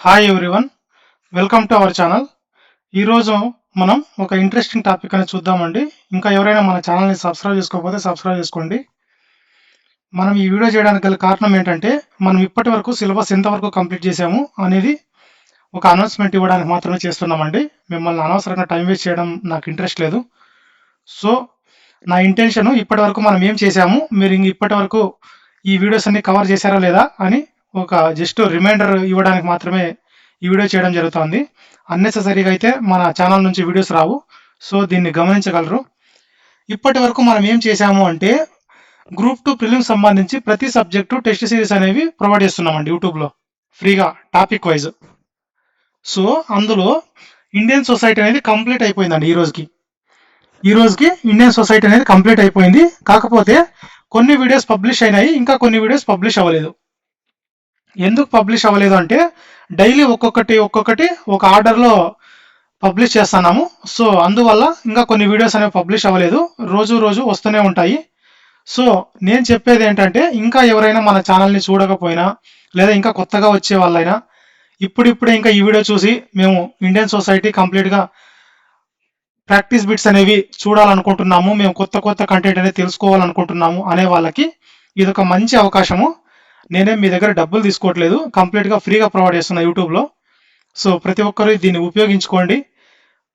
Hi everyone, welcome to our channel. ఈరోజు మనం ఒక ఇంట్రెస్టింగ్ టాపిక్ అనేది చూద్దామండి. ఇంకా ఎవరైనా మన ఛానల్ని సబ్స్క్రైబ్ చేసుకోకపోతే సబ్స్క్రైబ్ చేసుకోండి. మనం ఈ వీడియో చేయడానికి గల కారణం ఏంటంటే, మనం ఇప్పటి వరకు సిలబస్ ఎంతవరకు కంప్లీట్ చేసాము అనేది ఒక అనౌన్స్మెంట్ ఇవ్వడానికి మాత్రమే చేస్తున్నామండి. మిమ్మల్ని అనవసరంగా టైం వేస్ట్ చేయడం నాకు ఇంట్రెస్ట్ లేదు. సో నా ఇంటెన్షన్ ఇప్పటి వరకు మనం ఏం చేసాము, మీరు ఇప్పటి వరకు ఈ వీడియోస్ అన్ని కవర్ చేశారా లేదా అని ఒక జస్ట్ రిమైండర్ ఇవ్వడానికి మాత్రమే ఈ వీడియో చేయడం జరుగుతుంది. అన్నెసెసరీగా అయితే మన ఛానల్ నుంచి వీడియోస్ రావు. సో దీన్ని గమనించగలరు. ఇప్పటి వరకు మనం ఏం చేసాము అంటే, గ్రూప్ 2 ప్రిలిమ్స్ సంబంధించి ప్రతి సబ్జెక్టు టెస్ట్ సిరీస్ అనేవి ప్రొవైడ్ చేస్తున్నామండి యూట్యూబ్లో ఫ్రీగా టాపిక్ వైజ్. సో అందులో ఇండియన్ సొసైటీ అనేది కంప్లీట్ అయిపోయిందండి. ఈ రోజుకి ఇండియన్ సొసైటీ అనేది కంప్లీట్ అయిపోయింది. కాకపోతే కొన్ని వీడియోస్ పబ్లిష్ అయినాయి, ఇంకా కొన్ని వీడియోస్ పబ్లిష్ అవ్వలేదు. ఎందుకు పబ్లిష్ అవ్వలేదు అంటే, డైలీ ఒక్కొక్కటి ఒక ఆర్డర్లో పబ్లిష్ చేస్తున్నాము. సో అందువల్ల ఇంకా కొన్ని వీడియోస్ అనేవి పబ్లిష్ అవ్వలేదు. రోజు వస్తూనే ఉంటాయి. సో నేను చెప్పేది ఏంటంటే, ఇంకా ఎవరైనా మన ఛానల్ని చూడకపోయినా, లేదా ఇంకా కొత్తగా వచ్చే వాళ్ళైనా ఇప్పుడిప్పుడే ఇంకా ఈ వీడియో చూసి మేము ఇండియన్ సొసైటీ కంప్లీట్గా ప్రాక్టీస్ బిట్స్ అనేవి చూడాలనుకుంటున్నాము, మేము కొత్త కంటెంట్ అనేది తెలుసుకోవాలనుకుంటున్నాము అనే వాళ్ళకి ఇదొక మంచి అవకాశము. నేనే మీ దగ్గర డబ్బులు తీసుకోవట్లేదు, కంప్లీట్గా ఫ్రీగా ప్రొవైడ్ చేస్తున్నా యూట్యూబ్లో. సో ప్రతి ఒక్కరు దీన్ని ఉపయోగించుకోండి.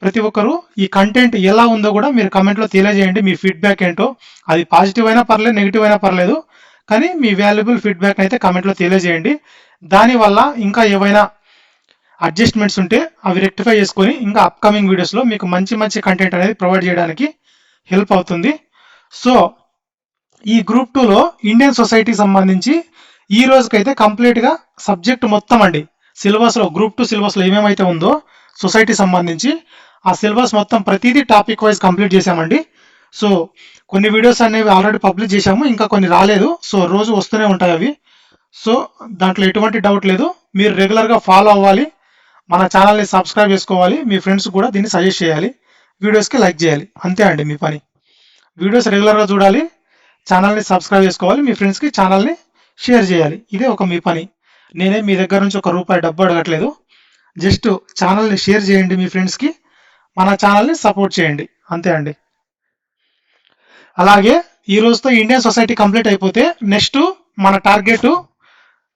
ప్రతి ఒక్కరు ఈ కంటెంట్ ఎలా ఉందో కూడా మీరు కమెంట్లో తెలియజేయండి. మీ ఫీడ్బ్యాక్ ఏంటో, అది పాజిటివ్ అయినా పర్లేదు, నెగిటివ్ అయినా పర్లేదు, కానీ మీ వాల్యుబుల్ ఫీడ్బ్యాక్ అయితే కమెంట్లో తెలియజేయండి. దానివల్ల ఇంకా ఏవైనా అడ్జస్ట్మెంట్స్ ఉంటే అవి రెక్టిఫై చేసుకొని ఇంకా అప్కమింగ్ వీడియోస్లో మీకు మంచి కంటెంట్ అనేది ప్రొవైడ్ చేయడానికి హెల్ప్ అవుతుంది. సో ఈ గ్రూప్ 2లో ఇండియన్ సొసైటీ సంబంధించి ఈ రోజుకైతే కంప్లీట్గా సబ్జెక్ట్ మొత్తం అండి, సిలబస్లో గ్రూప్ 2 సిలబస్లో ఏమేమైతే ఉందో సొసైటీ సంబంధించి ఆ సిలబస్ మొత్తం ప్రతిదీ టాపిక్ వైజ్ కంప్లీట్ చేశామండి. సో కొన్ని వీడియోస్ అనేవి ఆల్రెడీ పబ్లిష్ చేశాము, ఇంకా కొన్ని రాలేదు. సో రోజు వస్తూనే ఉంటాయి అవి. సో దాంట్లో ఎటువంటి డౌట్ లేదు. మీరు రెగ్యులర్గా ఫాలో అవ్వాలి, మన ఛానల్ని సబ్స్క్రైబ్ చేసుకోవాలి, మీ ఫ్రెండ్స్ కూడా దీన్ని సజెస్ట్ చేయాలి, వీడియోస్కి లైక్ చేయాలి. అంతే అండి మీ పని. వీడియోస్ రెగ్యులర్గా చూడాలి, ఛానల్ని సబ్స్క్రైబ్ చేసుకోవాలి, మీ ఫ్రెండ్స్కి ఛానల్ని షేర్ చేయాలి. ఇదే ఒక మీ పని. నేనే మీ దగ్గర నుంచి ₹1 డబ్బు అడగట్లేదు. జస్ట్ ఛానల్ని షేర్ చేయండి మీ ఫ్రెండ్స్కి, మన ఛానల్ని సపోర్ట్ చేయండి. అంతే అండి. అలాగే ఈ రోజుతో ఇండియన్ సొసైటీ కంప్లీట్ అయిపోతే నెక్స్ట్ మన టార్గెట్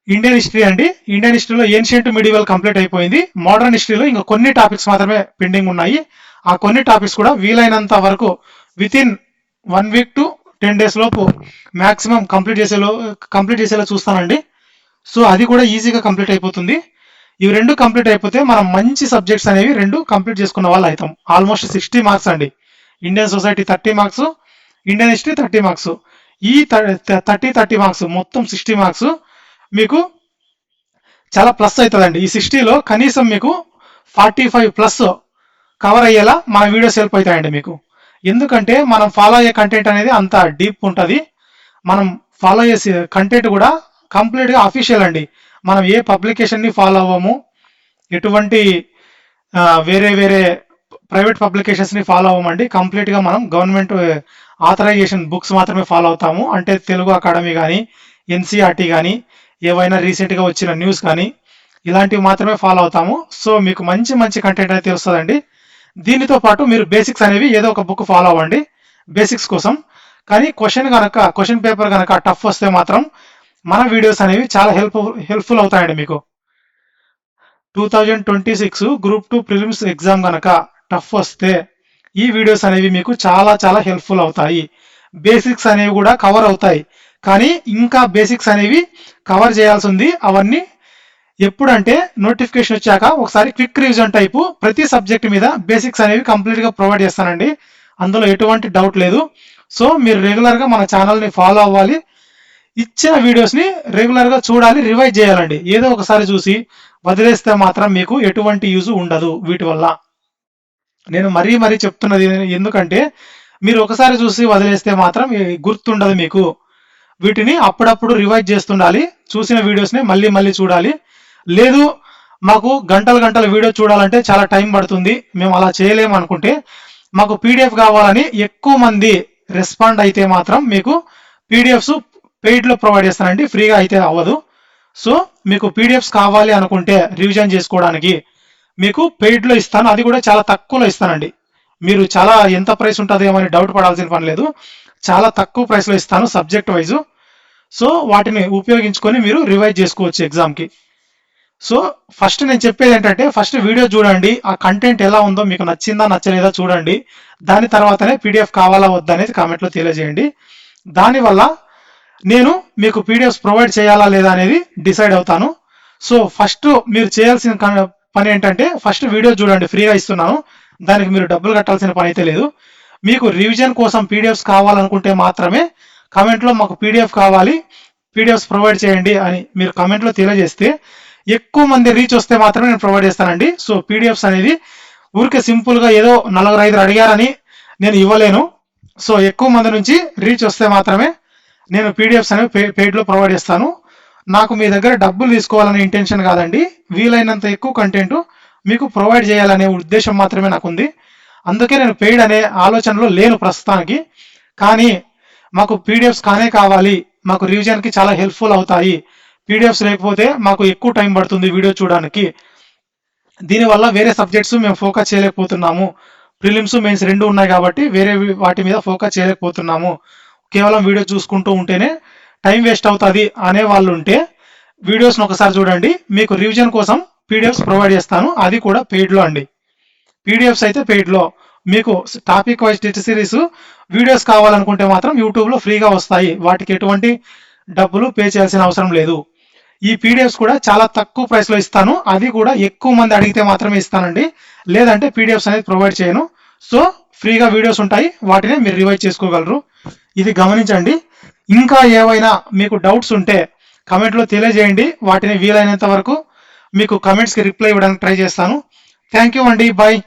ఇండియన్ హిస్టరీ అండి. ఇండియన్ హిస్టరీలో ఏన్షియంట్ మిడివల్ కంప్లీట్ అయిపోయింది. మోడర్న్ హిస్టరీలో ఇంకా కొన్ని టాపిక్స్ మాత్రమే పెండింగ్ ఉన్నాయి. ఆ కొన్ని టాపిక్స్ కూడా వీలైనంత వరకు వితిన్ 1 వీక్ టు 10 డేస్ లోపు మ్యాక్సిమం కంప్లీట్ చేసేలా చూస్తానండి. సో అది కూడా ఈజీగా కంప్లీట్ అయిపోతుంది. ఇవి రెండు కంప్లీట్ అయిపోతే మనం మంచి సబ్జెక్ట్స్ అనేవి రెండు కంప్లీట్ చేసుకున్న వాళ్ళు అవుతాం. ఆల్మోస్ట్ 60 మార్క్స్ అండి. Indian society 30 marks, Indian history 30 marks. ఈ 30 మార్క్స్ మొత్తం 60 మార్క్స్ మీకు చాలా ప్లస్ అవుతుందండి. ఈ 60లో కనీసం మీకు 45+ కవర్ అయ్యేలా మన వీడియోస్ హెల్ప్ అవుతాయండి మీకు. ఎందుకంటే మనం ఫాలో అయ్యే కంటెంట్ అనేది అంత డీప్ ఉంటుంది. మనం ఫాలో చేసే కంటెంట్ కూడా కంప్లీట్గా అఫీషియల్ అండి. మనం ఏ పబ్లికేషన్ని ఫాలో అవ్వము, ఎటువంటి వేరే ప్రైవేట్ పబ్లికేషన్స్ని ఫాలో అవ్వమండి. కంప్లీట్గా మనం గవర్నమెంట్ ఆథరైజేషన్ బుక్స్ మాత్రమే ఫాలో అవుతాము. అంటే తెలుగు అకాడమీ కానీ, ఎన్సీఆర్టీ కానీ, ఏవైనా రీసెంట్గా వచ్చిన న్యూస్ కానీ ఇలాంటివి మాత్రమే ఫాలో అవుతాము. సో మీకు మంచి కంటెంట్ అయితే వస్తుందండి. దీనితో పాటు మీరు బేసిక్స్ అనేవి ఏదో ఒక బుక్ ఫాలో అవ్వండి బేసిక్స్ కోసం. కానీ క్వశ్చన్ పేపర్ కనుక టఫ్ వస్తే మాత్రం మన వీడియోస్ అనేవి చాలా హెల్ప్ఫుల్ అవుతాయండి మీకు. 2026 గ్రూప్ 2 ప్రిలిమ్స్ ఎగ్జామ్ కనుక టఫ్ వస్తే ఈ వీడియోస్ అనేవి మీకు చాలా హెల్ప్ఫుల్ అవుతాయి. బేసిక్స్ అనేవి కూడా కవర్ అవుతాయి, కానీ ఇంకా బేసిక్స్ అనేవి కవర్ చేయాల్సి ఉంది. అవన్నీ ఎప్పుడంటే నోటిఫికేషన్ వచ్చాక ఒకసారి క్విక్ రివిజన్ టైపు ప్రతి సబ్జెక్ట్ మీద బేసిక్స్ అనేవి కంప్లీట్గా ప్రొవైడ్ చేస్తానండి. అందులో ఎటువంటి డౌట్ లేదు. సో మీరు రెగ్యులర్గా మన ఛానల్ని ఫాలో అవ్వాలి, ఇచ్చిన వీడియోస్ని రెగ్యులర్గా చూడాలి, రివైజ్ చేయాలండి. ఏదో ఒకసారి చూసి వదిలేస్తే మాత్రం మీకు ఎటువంటి యూజ్ ఉండదు. వీటి వల్ల నేను మరీ చెప్తున్నది ఎందుకంటే, మీరు ఒకసారి చూసి వదిలేస్తే మాత్రం గుర్తుండదు మీకు. వీటిని అప్పుడప్పుడు రివైజ్ చేస్తుండాలి. చూసిన వీడియోస్ని మళ్ళీ చూడాలి. లేదు మాకు గంటల వీడియో చూడాలంటే చాలా టైం పడుతుంది, మేము అలా చేయలేము అనుకుంటే, మాకు పీడిఎఫ్ కావాలని ఎక్కువ మంది రెస్పాండ్ అయితే మాత్రం మీకు పీడిఎఫ్స్ పెయిడ్లో ప్రొవైడ్ చేస్తానండి, ఫ్రీగా అయితే అవ్వదు. సో మీకు పీడిఎఫ్స్ కావాలి అనుకుంటే రివిజన్ చేసుకోవడానికి మీకు పెయిడ్లో ఇస్తాను, అది కూడా చాలా తక్కువలో ఇస్తానండి. మీరు చాలా ఎంత ప్రైస్ ఉంటుందేమో అని డౌట్ పడాల్సిన పని లేదు, చాలా తక్కువ ప్రైస్లో ఇస్తాను సబ్జెక్ట్ వైజు. సో వాటిని ఉపయోగించుకొని మీరు రివైజ్ చేసుకోవచ్చు ఎగ్జామ్కి. సో ఫస్ట్ నేను చెప్పేది ఏంటంటే, ఫస్ట్ వీడియో చూడండి, ఆ కంటెంట్ ఎలా ఉందో మీకు నచ్చిందా నచ్చలేదా చూడండి. దాని తర్వాతనే పీడిఎఫ్ కావాలా వద్దా అనేది కామెంట్లో తెలియజేయండి. దానివల్ల నేను మీకు పీడిఎఫ్స్ ప్రొవైడ్ చేయాలా లేదా అనేది డిసైడ్ అవుతాను. సో ఫస్ట్ మీరు చేయాల్సిన పని ఏంటంటే, ఫస్ట్ వీడియో చూడండి, ఫ్రీగా ఇస్తున్నాను, దానికి మీరు డబ్బులు కట్టాల్సిన పని అయితే లేదు. మీకు రివిజన్ కోసం పీడిఎఫ్స్ కావాలనుకుంటే మాత్రమే కామెంట్లో మాకు పీడిఎఫ్ కావాలి, పీడిఎఫ్స్ ప్రొవైడ్ చేయండి అని మీరు కామెంట్లో తెలియజేస్తే ఎక్కువ మంది రీచ్ వస్తే మాత్రమే నేను ప్రొవైడ్ చేస్తానండి. సో పీడిఎఫ్స్ అనేది ఊరికే సింపుల్గా ఏదో 4-5 అడిగారని నేను ఇవ్వలేను. సో ఎక్కువ మంది నుంచి రీచ్ వస్తే మాత్రమే నేను పీడిఎఫ్స్ అనేవి పెయిడ్లో ప్రొవైడ్ చేస్తాను. నాకు మీ దగ్గర డబ్బులు తీసుకోవాలనే ఇంటెన్షన్ కాదండి, వీలైనంత ఎక్కువ కంటెంట్ మీకు ప్రొవైడ్ చేయాలనే ఉద్దేశం మాత్రమే నాకుంది. అందుకే నేను పెయిడ్ అనే ఆలోచనలో లేను ప్రస్తుతానికి. కానీ మాకు పీడిఎఫ్స్ కావాలి, మాకు రివిజన్కి చాలా హెల్ప్ఫుల్ అవుతాయి, పీడిఎఫ్స్ లేకపోతే మాకు ఎక్కువ టైం పడుతుంది వీడియో చూడడానికి, దీనివల్ల వేరే సబ్జెక్ట్స్ మేము ఫోకస్ చేయలేకపోతున్నాము, ప్రిలిమ్స్ మెయిన్స్ రెండు ఉన్నాయి కాబట్టి వేరే వాటి మీద ఫోకస్ చేయలేకపోతున్నాము, కేవలం వీడియో చూసుకుంటూ ఉంటేనే టైం వేస్ట్ అవుతుంది అనే వాళ్ళు ఉంటే వీడియోస్ని ఒకసారి చూడండి. మీకు రివిజన్ కోసం పీడిఎఫ్స్ ప్రొవైడ్ చేస్తాను, అది కూడా పెయిడ్లో అండి. పీడిఎఫ్స్ అయితే పెయిడ్లో. మీకు topic wise test series videos కావాలనుకుంటే మాత్రం యూట్యూబ్లో ఫ్రీగా వస్తాయి, వాటికి ఎటువంటి డబ్బులు పే చేయాల్సిన అవసరం లేదు. ఈ పీడిఎఫ్స్ కూడా చాలా తక్కువ ప్రైస్లో ఇస్తాను, అది కూడా ఎక్కువ మంది అడిగితే మాత్రమే ఇస్తానండి, లేదంటే పీడిఎఫ్స్ అనేది ప్రొవైడ్ చేయను. సో ఫ్రీగా వీడియోస్ ఉంటాయి, వాటిని మీరు రివైజ్ చేసుకోగలరు, ఇది గమనించండి. ఇంకా ఏవైనా మీకు డౌట్స్ ఉంటే కమెంట్లో తెలియజేయండి, వాటిని వీలైనంత వరకు మీకు కమెంట్స్కి రిప్లై ఇవ్వడానికి ట్రై చేస్తాను. థ్యాంక్ యూ అండి, బాయ్.